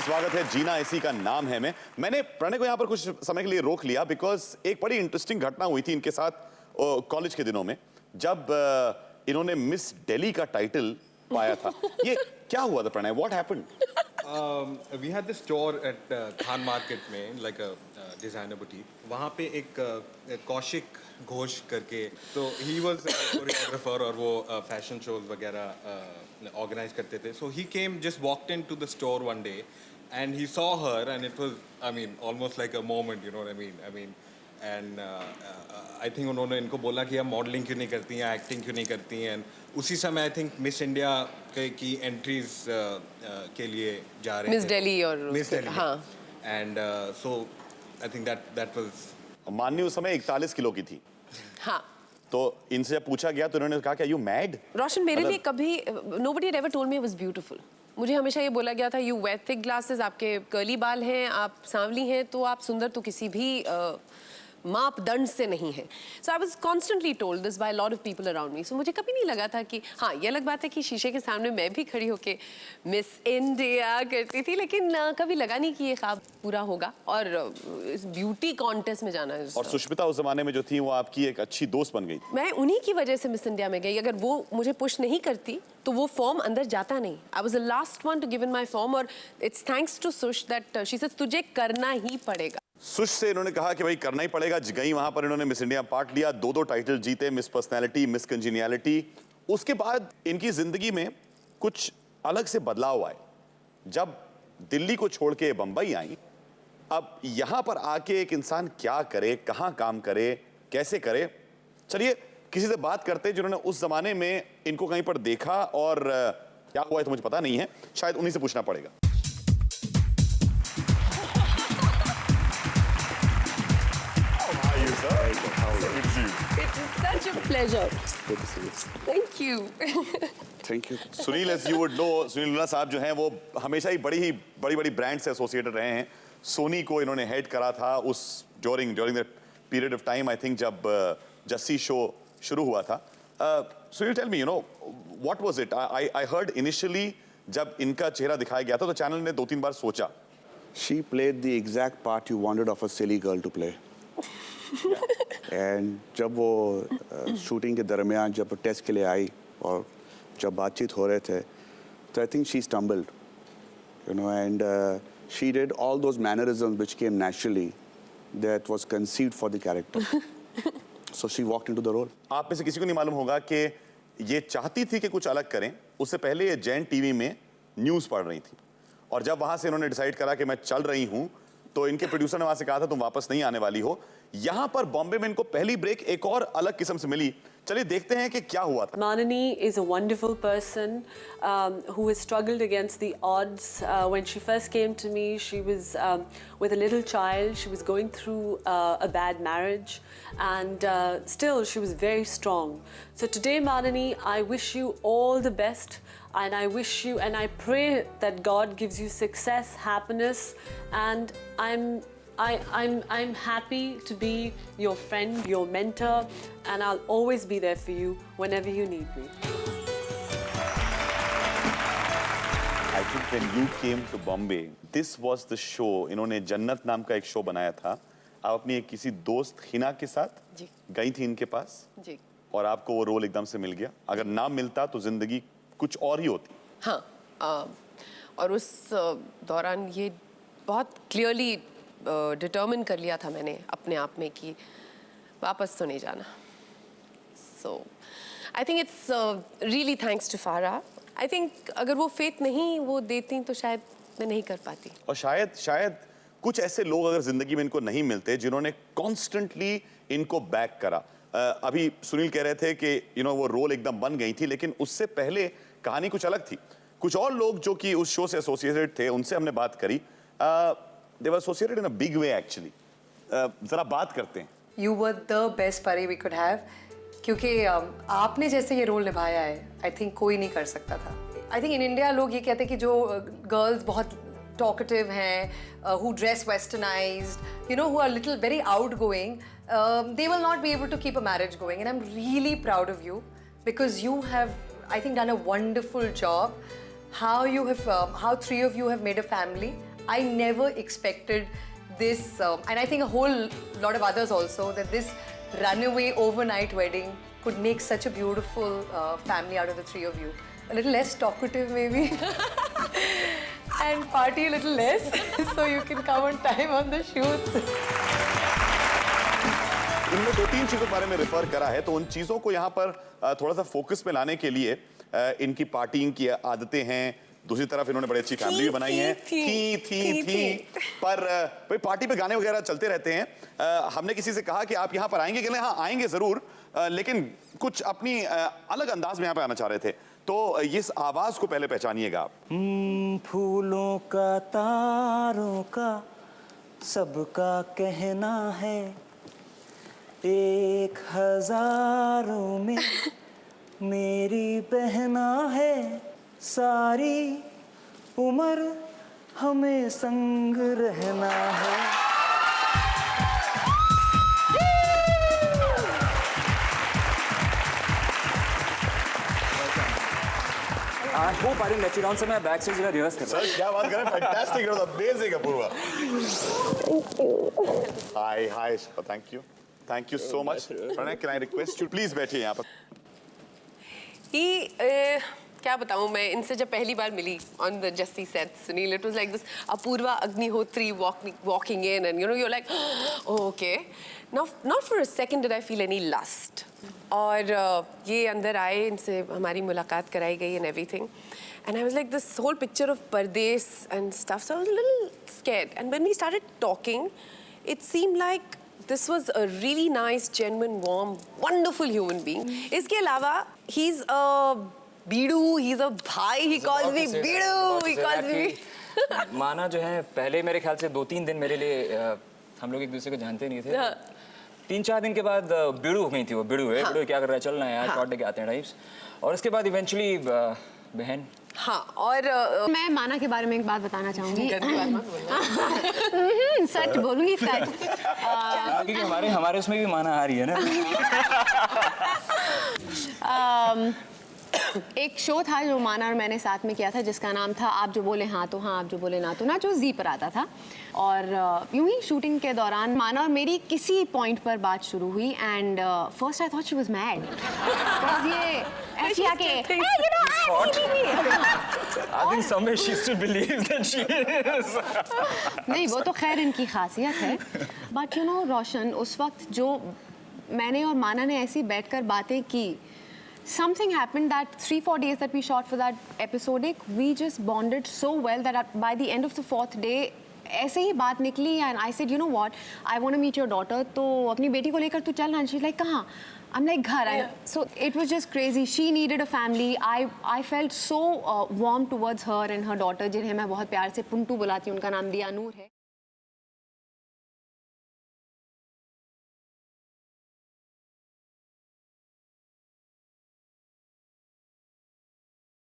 स्वागत है। जीना इसी का नाम है। मैंने प्रणय को यहाँ पर कुछ समय के लिए रोक लिया बिकॉज एक बड़ी इंटरेस्टिंग घटना हुई थी इनके साथ कॉलेज के दिनों में, जब इन्होंने मिस दिल्ली का टाइटल पाया था। ये क्या हुआ था Pranay? What happened? We had this store at Khan Market में, like a designer boutique. वहाँ पे एक कौशिक घोष करके, तो he was a choreographer और वो fashion shows वगैरह organize करते थे. So he came, just walked into the store one day, and he saw her, and it was, I mean, almost like a moment, you know what I mean. And I think उन्होंने इनको बोला कि आप modelling क्यों नहीं करती हैं, acting क्यों नहीं करती हैं. उसी समय आई थिंक मिस इंडिया की एंट्रीज के लिए जा रहे थे, मिस दिल्ली और मिस दिल्ली. हाँ. And so I think that was माननी उस समय 41 किलो की थी. हाँ. तो इनसे जब पूछा गया तो इन्होंने कहा कि यू मैड? रोशन, मेरे लिए कभी nobody had ever told me I was beautiful. मुझे हमेशा ये बोला गया था यू वेयर थिक ग्लासेस, आपके कर्ली बाल हैं, आप सांवली हैं, तो आप सुंदर तो किसी भी मापदंड से नहीं है. So I was constantly told this by lot of people around me. So मुझे कभी नहीं लगा था कि हाँ, ये अलग बात है कि शीशे के सामने मैं भी खड़ी होके मिस इंडिया करती थी, लेकिन कभी लगा नहीं कि ये ख्वाब पूरा होगा और इस ब्यूटी कॉन्टेस्ट में जाना. और सुष्मिता उस जमाने में जो थी वो आपकी एक अच्छी दोस्त बन गई. मैं उन्हीं की वजह से मिस इंडिया में गई. अगर वो मुझे पुश नहीं करती तो वो फॉर्म अंदर जाता नहीं. I was the last one to give in my form, और it's thanks to Sush that she said तुझे करना ही पड़ेगा. सुश से इन्होंने कहा कि भाई करना ही पड़ेगा. गई वहां पर इन्होंने मिस इंडिया पार्ट लिया, 2 टाइटल जीते, मिस पर्सनैलिटी, मिस कंजीनियलिटी. उसके बाद इनकी जिंदगी में कुछ अलग से बदलाव आए. जब दिल्ली को छोड़ के बंबई आई, अब यहां पर आके एक इंसान क्या करे, कहां काम करे, कैसे करे, चलिए किसी से बात करते हैं जिन्होंने उस जमाने में इनको कहीं पर देखा. और क्या हुआ है तो मुझे पता नहीं है, शायद उन्हीं से पूछना पड़ेगा. It's such a pleasure. Good to see you. Thank you. Thank you. Sunil, as you would know, Sunil Luna साहब जो हैं वो हमेशा ही बड़ी ब्रांड से एसोसिएटेड रहे हैं. सोनी को इन्होंने हेड करा था उस during the period of time, I think जब जस्सी शो शुरू हुआ था. Sunil, tell me, you know, what was it? I heard initially जब इनका चेहरा दिखाया गया था तो चैनल ने 2-3 बार सोचा. She played the exact part you wanted of a silly girl to play. And जब वो शूटिंग के दरमियान जब टेस्ट के लिए आई और जब बातचीत हो रहे थे, तो I think she stumbled, you know, and she did all those mannerisms which came naturally that was conceived for the character. So she walked into the role. आप में से किसी को नहीं मालूम होगा कि ये चाहती थी कि कुछ अलग करें. उससे पहले ये जैन टीवी में न्यूज़ पढ़ रही थी, और जब वहाँ से इन्होंने डिसाइड करा कि मैं चल रही हूँ, तो इनके प्रोड्यूसर ने वहाँ से कहा था तुम वापस नहीं आने वाली हो. यहाँ पर बॉम्बे में इनको पहली ब्रेक एक और अलग किस्म से मिली. चलिए देखते हैं कि क्या हुआ था. Manani is a wonderful person who has struggled against the odds. When she first came to me, she was with a little child. She was going through a bad marriage, and still she was very strong. So today, Manani, I wish you all the best, and I wish you, and I pray that God gives you success, happiness, and I'm happy to be your friend, your mentor, and I'll always be there for you whenever you need me. I think when you came to Bombay, this was the show. इन्होंने जन्नत नाम का एक show बनाया था. आप अपनी एक किसी दोस्त हिना के साथ जी गई थी इनके पास जी. और आपको वो रोल एकदम से मिल गया. अगर ना मिलता तो जिंदगी कुछ और ही होती. हाँ, और उस दौरान ये बहुत क्लियरली डिटर्मिन कर लिया था मैंने अपने आप में कि वापस तो नहीं जाना. So I think it's really thanks to Farah. I think अगर वो फेथ नहीं वो देती तो शायद मैं नहीं कर पाती. और शायद कुछ ऐसे लोग अगर जिंदगी में इनको नहीं मिलते जिन्होंने कॉन्स्टेंटली इनको बैक करा. अभी सुनील कह रहे थे कि यू नो वो रोल एकदम बन गई थी, लेकिन उससे पहले कहानी कुछ अलग थी. कुछ और लोग जो कि उस शो से एसोसिएटेड थे उनसे हमने बात करी. They were associated in a big way actually. जरा बात करते हैं. You were the best pari we could have, क्योंकि आपने जैसे ये रोल निभाया है, I think कोई नहीं कर सकता था. I think in India लोग ये कहते हैं कि जो गर्ल्स बहुत talkative हैं, who dress westernized, you know, who are little very outgoing, they will not be able to keep a marriage going. And I'm really proud of you because you have, I think, done a wonderful job. How 3 of you have made a family. I never expected this, and I think a whole lot of others also, that this runaway overnight wedding could make such a beautiful family out of the three of you. A little less talkative maybe, and party a little less, so you can come on time on the shoot. इन्होंने 2-3 चीजों के बारे में refer करा है, तो उन चीजों को यहाँ पर थोड़ा सा फोकस में लाने के लिए इनकी पार्टिंग की आदतें हैं, दूसरी तरफ इन्होंने बड़ी अच्छी फैमिली भी बनाई है। थी पर भाई पार्टी पे गाने वगैरह चलते रहते हैं। हमने किसी से कहा कि आप यहाँ पर आएंगे, कहले हाँ आएंगे जरूर, लेकिन कुछ अपनी अलग अंदाज में यहाँ पे आना चाह रहे थे, तो इस आवाज को पहले पहचानिएगा आप। फूलों का तारों का सबका कहना है, 1000 में मेरी बहना है, सारी उम्र हमें संग रहना है। I hope I didn't let you down, so मैं backstage जरा rehearse कर रहा हूँ। सर क्या बात करें, fantastic, it was amazing Apurva. Hi thank you so much. Pranay, can I request you please बैठिए यहाँ पर। क्या बताऊं, मैं इनसे जब पहली बार मिली on the Justy set, Sunil, it was like this Apurva Agnihotri walking in, and you're like, oh, okay. Now, not for a second did I feel any lust. और ये अंदर आए, इनसे हमारी मुलाकात कराई गई and everything, and I was like, this whole picture of Pardes and stuff, so I was a little scared. And when we started talking, it seemed like this was a really nice, genuine, warm, wonderful human being. इसके अलावा, he's a बीड़ू, he's a भाई, he calls me बीड़ू, he calls me। माना जो है पहले मेरे ख्याल से 2-3 दिन मेरे लिए हम लोग एक दूसरे को जानते नहीं थे। 3-4 दिन के बाद बीड़ू हो गई थी वो, बीड़ू है, बीड़ू क्या कर रहा है, चल रहा है यार, शॉट लेके आते हैं टाइप्स। और उसके बाद इवेंचुअली बहन। हाँ, और मैं माना के बारे में एक बात बताना चाहूंगी। गंदी बात मत बोलना। सच बोलूंगी, सच। क्योंकि हमारे उसमें भी माना आ रही है ना। एक शो था जो माना और मैंने साथ में किया था, जिसका नाम था आप जो बोले हाँ तो हाँ, आप जो बोले ना तो ना, जो जी पर आता था। और यूं ही शूटिंग के दौरान माना और मेरी किसी पॉइंट पर बात शुरू हुई, and first I thought she was mad. ये ऐसी आके I think somewhere she still believes that she is. नहीं, वो तो खैर इनकी खासियत है। बट यू नो रोशन, उस वक्त जो मैंने और माना ने ऐसी बैठकर बातें की, something happened that 3-4 days that we shot for that episode, we just bonded so well that by the end of the 4th day ऐसे ही बात निकली, and I said, you know what, I want to meet your daughter, तो अपनी बेटी को लेकर तू चल। and she's like, कहाँ? I'm like, घर। So it was just crazy. She needed a family. I felt so warm towards her and her daughter, जिन्हें मैं बहुत प्यार से पुंटू बुलाती हूँ, उनका नाम दियानूर है।